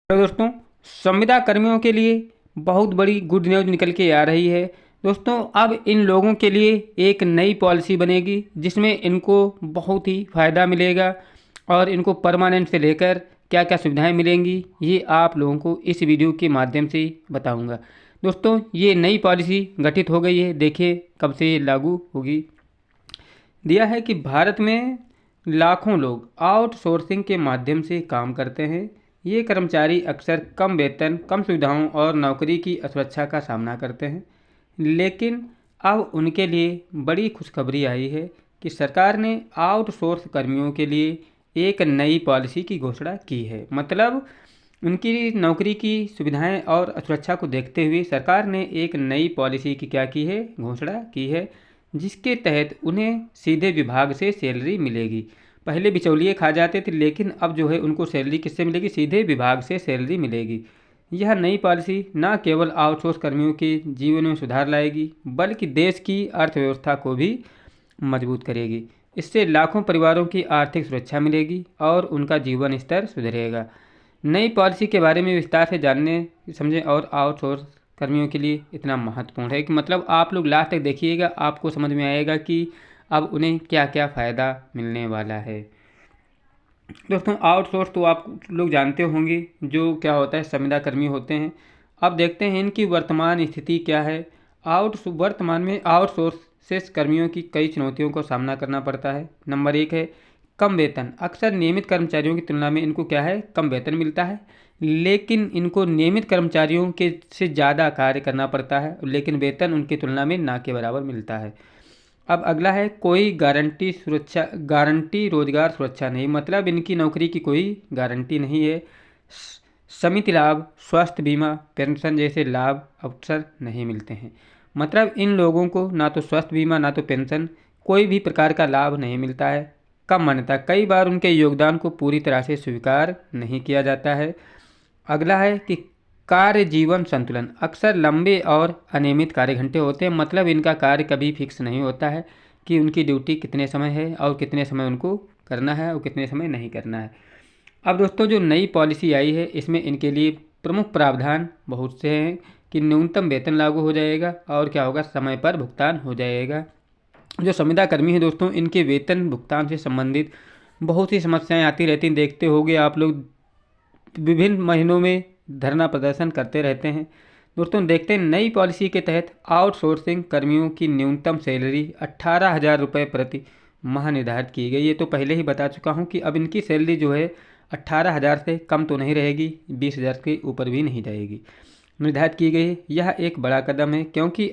तो दोस्तों, संविदा कर्मियों के लिए बहुत बड़ी गुड न्यूज़ निकल के आ रही है। दोस्तों, अब इन लोगों के लिए एक नई पॉलिसी बनेगी जिसमें इनको बहुत ही फ़ायदा मिलेगा और इनको परमानेंट से लेकर क्या क्या सुविधाएं मिलेंगी, ये आप लोगों को इस वीडियो के माध्यम से बताऊंगा। दोस्तों, ये नई पॉलिसी गठित हो गई है। देखिए कब से ये लागू होगी। दिया है कि भारत में लाखों लोग आउटसोर्सिंग के माध्यम से काम करते हैं। ये कर्मचारी अक्सर कम वेतन, कम सुविधाओं और नौकरी की असुरक्षा का सामना करते हैं। लेकिन अब उनके लिए बड़ी खुशखबरी आई है कि सरकार ने आउटसोर्स कर्मियों के लिए एक नई पॉलिसी की घोषणा की है। मतलब उनकी नौकरी की सुविधाएं और सुरक्षा को देखते हुए सरकार ने एक नई पॉलिसी की क्या की है, घोषणा की है, जिसके तहत उन्हें सीधे विभाग से सैलरी मिलेगी। पहले बिचौलिए खा जाते थे, लेकिन अब जो है उनको सैलरी किससे मिलेगी, सीधे विभाग से सैलरी मिलेगी। यह नई पॉलिसी न केवल आउटसोर्स कर्मियों के जीवन में सुधार लाएगी, बल्कि देश की अर्थव्यवस्था को भी मजबूत करेगी। इससे लाखों परिवारों की आर्थिक सुरक्षा मिलेगी और उनका जीवन स्तर सुधरेगा। नई पॉलिसी के बारे में विस्तार से जानने समझें और आउटसोर्स कर्मियों के लिए इतना महत्वपूर्ण है कि मतलब आप लोग लास्ट तक देखिएगा, आपको समझ में आएगा कि अब उन्हें क्या क्या फ़ायदा मिलने वाला है। दोस्तों, आउटसोर्स तो आप लोग जानते होंगे जो क्या होता है, संविदा कर्मी होते हैं। अब देखते हैं इनकी वर्तमान स्थिति क्या है। वर्तमान में आउटसोर्सेस कर्मियों की कई चुनौतियों को सामना करना पड़ता है। नंबर एक है कम वेतन। अक्सर नियमित कर्मचारियों की तुलना में इनको क्या है, कम वेतन मिलता है। लेकिन इनको नियमित कर्मचारियों के से ज़्यादा कार्य करना पड़ता है, लेकिन वेतन उनकी तुलना में ना के बराबर मिलता है। अब अगला है कोई गारंटी रोजगार सुरक्षा नहीं। मतलब इनकी नौकरी की कोई गारंटी नहीं है। समिति लाभ, स्वास्थ्य बीमा, पेंशन जैसे लाभ अवसर नहीं मिलते हैं। मतलब इन लोगों को ना तो स्वास्थ्य बीमा ना तो पेंशन, कोई भी प्रकार का लाभ नहीं मिलता है। कम मान्यता, कई बार उनके योगदान को पूरी तरह से स्वीकार नहीं किया जाता है। अगला है कि कार्य जीवन संतुलन। अक्सर लंबे और अनियमित कार्य घंटे होते हैं। मतलब इनका कार्य कभी फिक्स नहीं होता है कि उनकी ड्यूटी कितने समय है और कितने समय उनको करना है और कितने समय नहीं करना है। अब दोस्तों, जो नई पॉलिसी आई है इसमें इनके लिए प्रमुख प्रावधान बहुत से हैं कि न्यूनतम वेतन लागू हो जाएगा और क्या होगा, समय पर भुगतान हो जाएगा। जो संविदा कर्मी हैं दोस्तों, इनके वेतन भुगतान से संबंधित बहुत सी समस्याएं आती रहती हैं। देखते होंगे आप लोग, विभिन्न महीनों में धरना प्रदर्शन करते रहते हैं। दोस्तों, देखते हैं नई पॉलिसी के तहत आउटसोर्सिंग कर्मियों की न्यूनतम सैलरी 18,000 रुपये प्रति माह निर्धारित की गई। ये तो पहले ही बता चुका हूँ कि अब इनकी सैलरी जो है 18,000 से कम तो नहीं रहेगी, 20,000 के ऊपर भी नहीं जाएगी, निर्धारित की गई है। यह एक बड़ा कदम है क्योंकि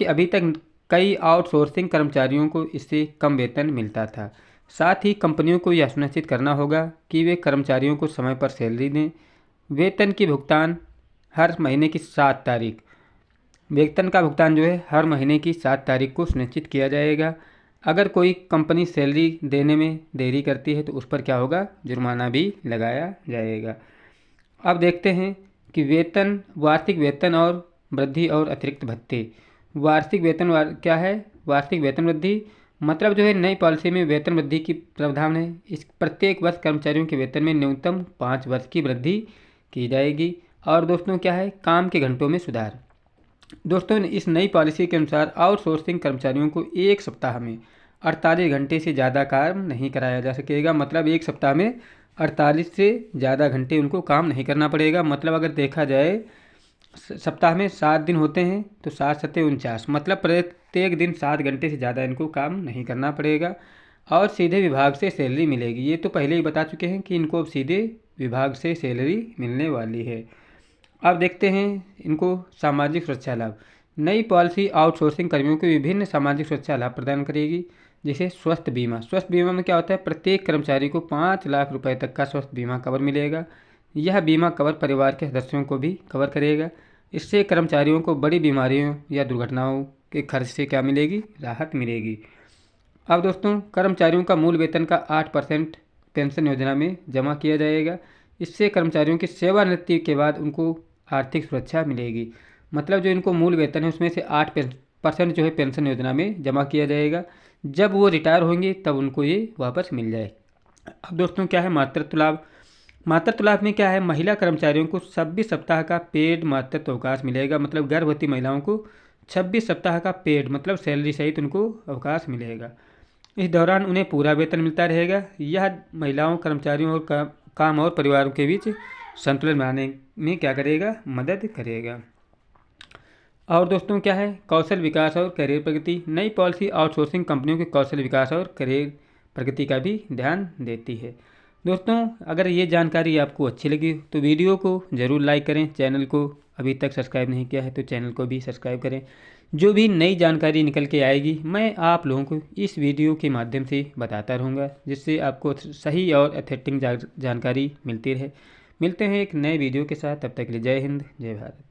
अभी तक कई आउटसोर्सिंग कर्मचारियों को इससे कम वेतन मिलता था। साथ ही कंपनियों को यह सुनिश्चित करना होगा कि वे कर्मचारियों को समय पर सैलरी दें। वेतन की भुगतान हर महीने की 7 तारीख वेतन का भुगतान जो है हर महीने की 7 तारीख को सुनिश्चित किया जाएगा। अगर कोई कंपनी सैलरी देने में देरी करती है तो उस पर क्या होगा, जुर्माना भी लगाया जाएगा। अब देखते हैं कि वार्षिक वेतन और वृद्धि और अतिरिक्त भत्ते। क्या है, वार्षिक वेतन वृद्धि। मतलब जो है नई पॉलिसी में वेतन वृद्धि की प्रावधान है। इस प्रत्येक वर्ष कर्मचारियों के वेतन में न्यूनतम 5 वर्ष की वृद्धि की जाएगी। और दोस्तों क्या है, काम के घंटों में सुधार। दोस्तों, इस नई पॉलिसी के अनुसार आउटसोर्सिंग कर्मचारियों को एक सप्ताह में 48 घंटे से ज़्यादा काम नहीं कराया जा सकेगा। मतलब एक सप्ताह में 48 से ज़्यादा घंटे उनको काम नहीं करना पड़ेगा। मतलब अगर देखा जाए सप्ताह में 7 दिन होते हैं तो 7×7 = 49। मतलब प्रत्येक दिन 7 घंटे से ज़्यादा इनको काम नहीं करना पड़ेगा और सीधे विभाग से सैलरी मिलेगी। ये तो पहले ही बता चुके हैं कि इनको अब सीधे विभाग से सैलरी मिलने वाली है। अब देखते हैं इनको सामाजिक सुरक्षा लाभ। नई पॉलिसी आउटसोर्सिंग कर्मियों को विभिन्न सामाजिक सुरक्षा लाभ प्रदान करेगी, जैसे स्वास्थ्य बीमा। स्वास्थ्य बीमा में क्या होता है, प्रत्येक कर्मचारी को 5 लाख रुपए तक का स्वास्थ्य बीमा कवर मिलेगा। यह बीमा कवर परिवार के सदस्यों को भी कवर करेगा। इससे कर्मचारियों को बड़ी बीमारियों या दुर्घटनाओं के खर्च से क्या मिलेगी, राहत मिलेगी। अब दोस्तों, कर्मचारियों का मूल वेतन का 8% पेंशन योजना में जमा किया जाएगा। इससे कर्मचारियों की सेवानिवृत्ति के बाद उनको आर्थिक सुरक्षा मिलेगी। मतलब जो इनको मूल वेतन है उसमें से 8% जो है पेंशन योजना में जमा किया जाएगा। जब वो रिटायर होंगे तब उनको ये वापस मिल जाए। अब दोस्तों क्या है, मातृत्व लाभ। मातृत्व लाभ में क्या है, महिला कर्मचारियों को 26 सप्ताह का पेड मातृत्व अवकाश मिलेगा। मतलब गर्भवती महिलाओं को 26 सप्ताह का पेड मतलब सैलरी सहित उनको अवकाश मिलेगा। इस दौरान उन्हें पूरा वेतन मिलता रहेगा। यह महिलाओं कर्मचारियों और काम और परिवारों के बीच संतुलन बनाने में क्या करेगा, मदद करेगा। और दोस्तों क्या है, कौशल विकास और करियर प्रगति। नई पॉलिसी आउटसोर्सिंग कंपनियों के कौशल विकास और करियर प्रगति का भी ध्यान देती है। दोस्तों अगर ये जानकारी आपको अच्छी लगी तो वीडियो को ज़रूर लाइक करें। चैनल को अभी तक सब्सक्राइब नहीं किया है तो चैनल को भी सब्सक्राइब करें। जो भी नई जानकारी निकल के आएगी मैं आप लोगों को इस वीडियो के माध्यम से बताता रहूँगा, जिससे आपको सही और अथेंटिक जानकारी मिलती रहे। मिलते हैं एक नए वीडियो के साथ, तब तक के लिए जय हिंद जय भारत।